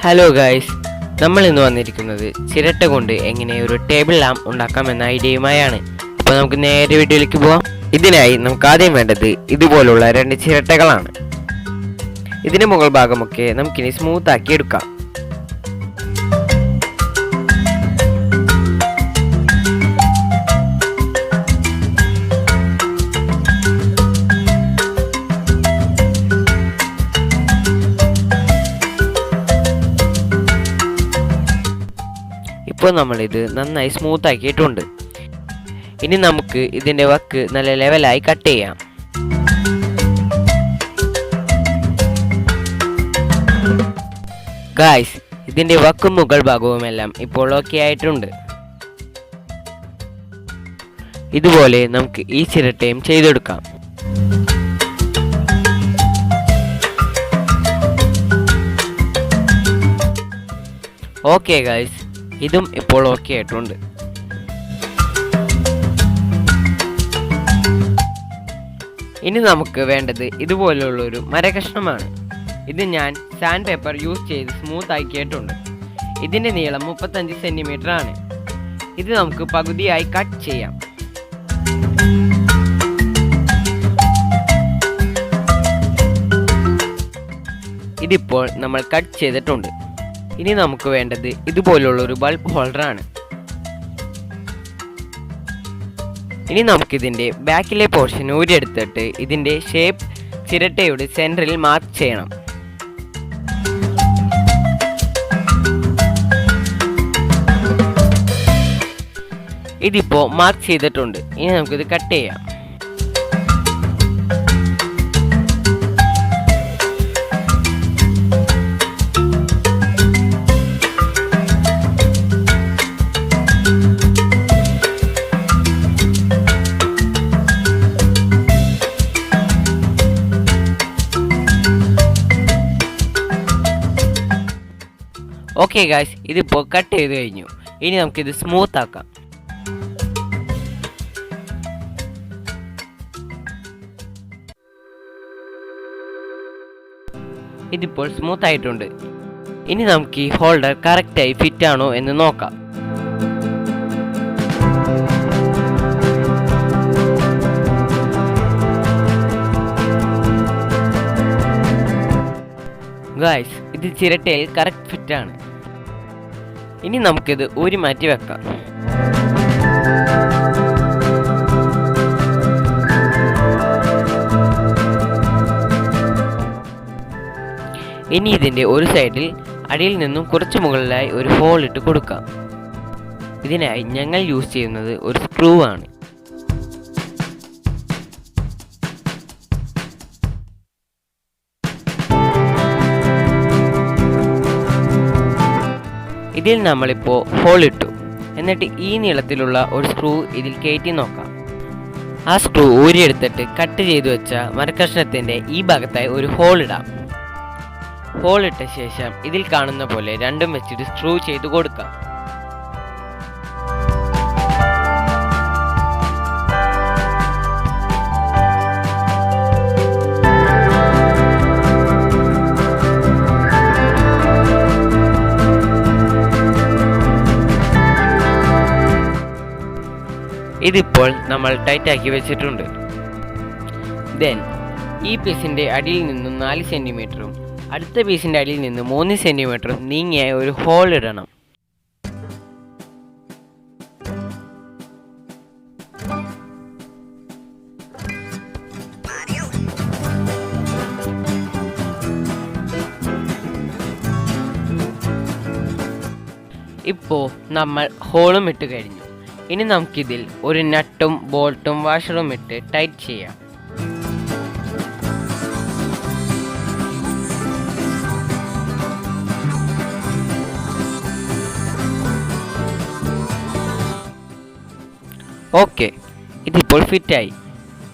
Hello guys, നമ്മൾ ഇന്ന് വന്നിരിക്കുന്നത് ചിരട്ട കൊണ്ട് എങ്ങനെ ഒരു ടേബിൾ ലാമ്പ് ഉണ്ടാക്കാം എന്ന ഐഡിയയുമായാണ്. അപ്പോൾ നമുക്ക് നേരെ വീഡിയോയിലേക്ക് പോവാം. ഇതിനായി നമുക്ക് ആദ്യം വേണ്ടത് ഇതുപോലുള്ള 2 ചിരട്ടകളാണ്. ഇതിന്റെ മുകൾ ഭാഗമൊക്കെ നമുക്കിനി സ്മൂത്ത് ആക്കി എടുക്കാം. ഇപ്പോൾ നമ്മളിത് നന്നായി സ്മൂത്ത് ആക്കിയിട്ടുണ്ട്. ഇനി നമുക്ക് ഇതിൻ്റെ വക്ക് നല്ല ലെവലായി കട്ട് ചെയ്യാം. ഗായ്സ്, ഇതിൻ്റെ വക്കും മുകൾ ഭാഗവുമെല്ലാം ഇപ്പോൾ ഓക്കെ ആയിട്ടുണ്ട്. ഇതുപോലെ നമുക്ക് ഈ ചിരട്ടയും ചെയ്തെടുക്കാം. ഓക്കെ ഗായ്സ്, ഇതും ഇപ്പോൾ ഓക്കെ ആയിട്ടുണ്ട്. ഇനി നമുക്ക് വേണ്ടത് ഇതുപോലുള്ളൊരു മരകഷ്ണമാണ്. ഇത് ഞാൻ സാൻഡ് പേപ്പർ യൂസ് ചെയ്ത് സ്മൂത്ത് ആക്കിയിട്ടുണ്ട്. ഇതിൻ്റെ നീളം 35 സെൻറ്റിമീറ്റർ ആണ്. ഇത് നമുക്ക് പകുതിയായി കട്ട് ചെയ്യാം. ഇതിപ്പോൾ നമ്മൾ കട്ട് ചെയ്തിട്ടുണ്ട്. ഇനി നമുക്ക് വേണ്ടത് ഇതുപോലുള്ളൊരു ബൾബ് ഹോൾഡറാണ്. ഇനി നമുക്കിതിൻ്റെ ബാക്കിലെ പോർഷൻ ഊരിയെടുത്തിട്ട് ഇതിൻ്റെ ഷേപ്പ് ചിരട്ടയുടെ സെൻറ്ററിൽ മാർക്ക് ചെയ്യണം. ഇതിപ്പോൾ മാർക്ക് ചെയ്തിട്ടുണ്ട്. ഇനി നമുക്കിത് കട്ട് ചെയ്യാം. ഓക്കെ ഗായ്സ്, ഇതിപ്പോൾ കട്ട് ചെയ്ത് കഴിഞ്ഞു. ഇനി നമുക്കിത് സ്മൂത്ത് ആക്കാം. ഇതിപ്പോൾ സ്മൂത്ത് ആയിട്ടുണ്ട്. ഇനി നമുക്ക് ഈ ഹോൾഡർ കറക്റ്റായി ഫിറ്റ് ആണോ എന്ന് നോക്കാം. ഗായ്സ്, ഇത് ചിരട്ടയിൽ കറക്റ്റ് ഫിറ്റാണ്. ഇനി നമുക്കിത് ഊരി മാറ്റി വെക്കാം. ഇനി ഇതിൻ്റെ ഒരു സൈഡിൽ അടിയിൽ നിന്നും കുറച്ച് മുകളിലായി ഒരു ഹോൾ ഇട്ട് കൊടുക്കാം. ഇതിനായി ഞങ്ങൾ യൂസ് ചെയ്യുന്നത് ഒരു സ്ക്രൂ ആണ്. ഇതിൽ നമ്മളിപ്പോൾ ഹോൾ ഇട്ടു. എന്നിട്ട് ഈ നീളത്തിലുള്ള ഒരു സ്ക്രൂ ഇതിൽ കയറ്റി നോക്കാം. ആ സ്ക്രൂ ഊരിയെടുത്തിട്ട് കട്ട് ചെയ്തു വെച്ച മരക്കഷ്ണത്തിൻ്റെ ഈ ഭാഗത്തായി ഒരു ഹോൾ ഇടാം. ഹോൾ ഇട്ട ശേഷം ഇതിൽ കാണുന്ന പോലെ രണ്ടും വെച്ചിട്ട് സ്ക്രൂ ചെയ്ത് കൊടുക്കാം. ഇതിപ്പോൾ നമ്മൾ ടൈറ്റ് ആക്കി വെച്ചിട്ടുണ്ട്. ദെൻ ഈ പീസിൻ്റെ അടിയിൽ നിന്നും 4 സെൻറ്റിമീറ്ററും അടുത്ത പീസിൻ്റെ അടിയിൽ നിന്ന് 3 സെൻറ്റിമീറ്ററും നീങ്ങിയ ഒരു ഹോൾ ഇടണം. ഇപ്പോൾ നമ്മൾ ഹോളും ഇട്ട് കഴിഞ്ഞു. ഇനി നമുക്കിതിൽ ഒരു നട്ടും ബോൾട്ടും വാഷറും ഇട്ട് ടൈറ്റ് ചെയ്യാം. ഓക്കെ, ഇതിപ്പോൾ ഫിറ്റായി.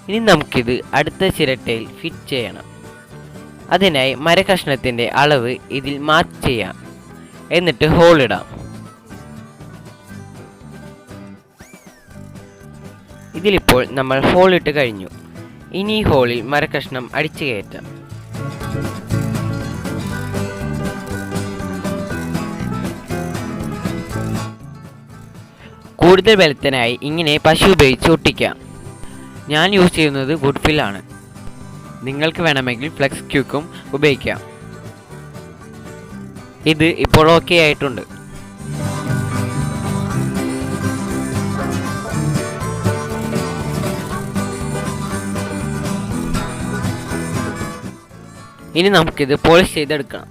ഇനി നമുക്കിത് അടുത്ത ചിരട്ടയിൽ ഫിറ്റ് ചെയ്യണം. അതിനായി മരകഷ്ണത്തിൻ്റെ അളവ് ഇതിൽ മാർക്ക് ചെയ്യാം. എന്നിട്ട് ഹോൾ ഇടാം. ഇതിലിപ്പോൾ നമ്മൾ ഹോൾ ഇട്ട് കഴിഞ്ഞു. ഇനി ഈ ഹോളിൽ മരക്കഷ്ണം അടിച്ചു കയറ്റാം. കൂടുതൽ ബലത്തിനായി ഇങ്ങനെ പശ ഉപയോഗിച്ച് ഒട്ടിക്കാം. ഞാൻ യൂസ് ചെയ്യുന്നത് വുഡ് ഫിൽ ആണ്. നിങ്ങൾക്ക് വേണമെങ്കിൽ ഫ്ലെക്സ് ക്യൂക്കും ഉപയോഗിക്കാം. ഇത് ഇപ്പോൾ ഓക്കെ ആയിട്ടുണ്ട്. ഇനി നമുക്കിത് പോളിഷ് ചെയ്തെടുക്കണം.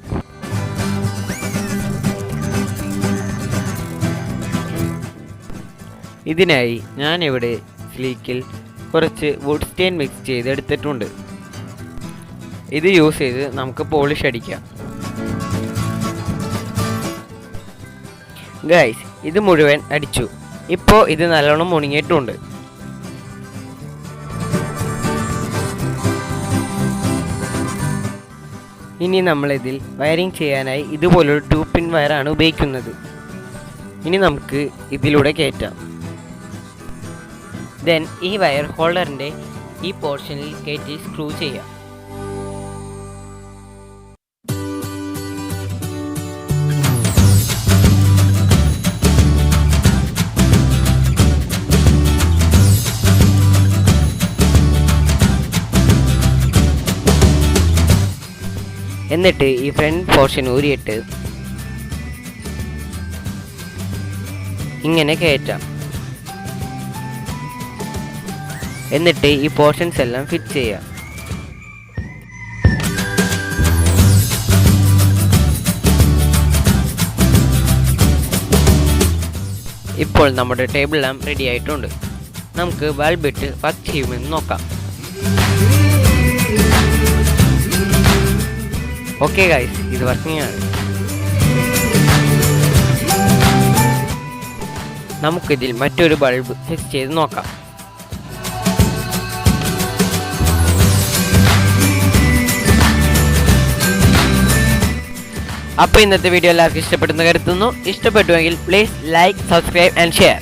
ഇതിനായി ഞാനിവിടെ സ്ലീക്കിൽ കുറച്ച് വുഡ് സ്റ്റെയിൻ മിക്സ് ചെയ്ത് എടുത്തിട്ടുണ്ട്. ഇത് യൂസ് ചെയ്ത് നമുക്ക് പോളിഷ് അടിക്കാം. ഗൈസ്, ഇത് മുഴുവൻ അടിച്ചു. ഇപ്പോൾ ഇത് നല്ലോണം ഉണങ്ങിയിട്ടുണ്ട്. ഇനി നമ്മളിതിൽ വയറിംഗ് ചെയ്യാനായി ഇതുപോലൊരു 2 പിൻ വയറാണ് ഉപയോഗിക്കുന്നത്. ഇനി നമുക്ക് ഇതിലൂടെ കയറ്റാം. ദെൻ ഈ വയർ ഹോൾഡറിൻ്റെ ഈ പോർഷനിൽ കയറ്റി സ്ക്രൂ ചെയ്യാം. എന്നിട്ട് ഈ ഫ്രണ്ട് പോർഷൻ ഊരിയിട്ട് ഇങ്ങനെ കയറ്റാം. എന്നിട്ട് ഈ പോർഷൻസ് എല്ലാം ഫിറ്റ് ചെയ്യാം. ഇപ്പോൾ നമ്മുടെ ടേബിൾ ലാമ്പ് റെഡി ആയിട്ടുണ്ട്. നമുക്ക് ബൾബ് ഇട്ട് വർക്ക് ചെയ്യുമെന്ന് നോക്കാം. ഓക്കെ ഗൈസ്, ഇത് വർക്കിംഗ് ആണ്. നമുക്കിതിൽ മറ്റൊരു ബൾബ് ഫിക്സ് ചെയ്ത് നോക്കാം. അപ്പോൾ ഇന്നത്തെ വീഡിയോ എല്ലാവർക്കും ഇഷ്ടപ്പെടുന്നു കരുതുന്നു. ഇഷ്ടപ്പെട്ടുവെങ്കിൽ please like, subscribe and share.